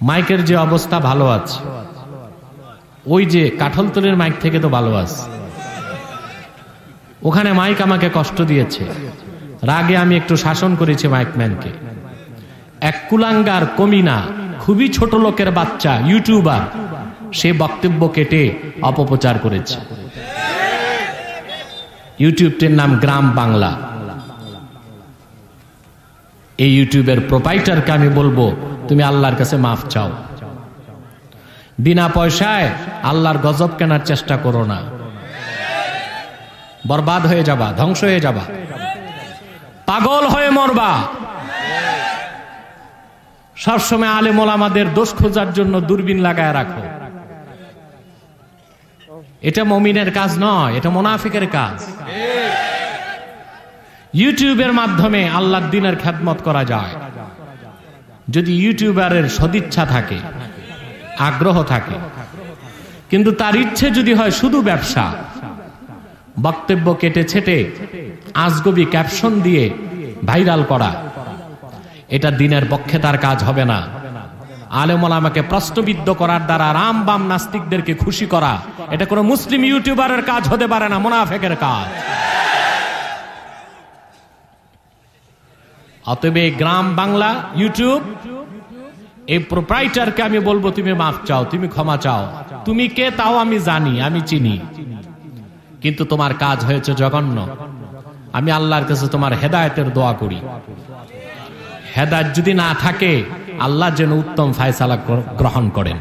মাইকের যে অবস্থা ভালো আছে, ওই যে কাঠলতলির মাইক থেকে তো ভালো আছে। ওখানে মাইক আমাকে কষ্ট দিয়েছে, রাগে আমি একটু শাসন করেছি মাইকম্যানকে। এক কুলাঙ্গার কমিনা, খুবই ছোট লোকের বাচ্চা ইউটিউবার, সে বক্তব্য কেটে অপপ্রচার করেছে। ইউটিউবটির নাম গ্রাম বাংলা। এই ইউটিউবের প্রোপাইটারকে আমি বলবো, তুমি আল্লাহর কাছে মাফ চাও। বিনা পয়সায় আল্লাহর গজব কেনার চেষ্টা করো না, বরবাদ হয়ে যাবা, ধ্বংস হয়ে যাবা, পাগল হয়ে মরবা। সবসময় আলেম ওলামাদের দোষ খোঁজার জন্য দূরবীন লাগায় রাখো। এটা মুমিনের কাজ নয়, এটা মুনাফিকের কাজ। ইউটিউবের মাধ্যমে আল্লাহর দ্বীনের খেদমত করা যায় যদি ইউটিউবারের সদিচ্ছা থাকে, আগ্রহ থাকে। কিন্তু তার ইচ্ছে যদি হয় শুধু ব্যবসা, বক্তব্য কেটে ছেটে আজগবি ক্যাপশন দিয়ে ভাইরাল করা, এটা দ্বীনের পক্ষে তার কাজ হবে না। আলেম ওলামাকে প্রশ্নবিদ্ধ করার দ্বারা রাম বাম নাস্তিকদেরকে খুশি করা, এটা কোনো মুসলিম ইউটিউবারের কাজ হতে পারে না, মুনাফিকের কাজ। অতএব গ্রাম বাংলা ইউটিউব, এই প্রোপ্রাইটারকে আমি বলবো, তুমি মাফ চাও, তুমি ক্ষমা চাও। তুমি কে তাও আমি জানি, আমি চিনি, কিন্তু তোমার কাজ হয়েছে জঘন্য। আমি আল্লাহর কাছে তোমার হেদায়েতের দোয়া করি। হেদায়েত যদি না থাকে, আল্লাহ যেন উত্তম ফায়সালা গ্রহণ করেন।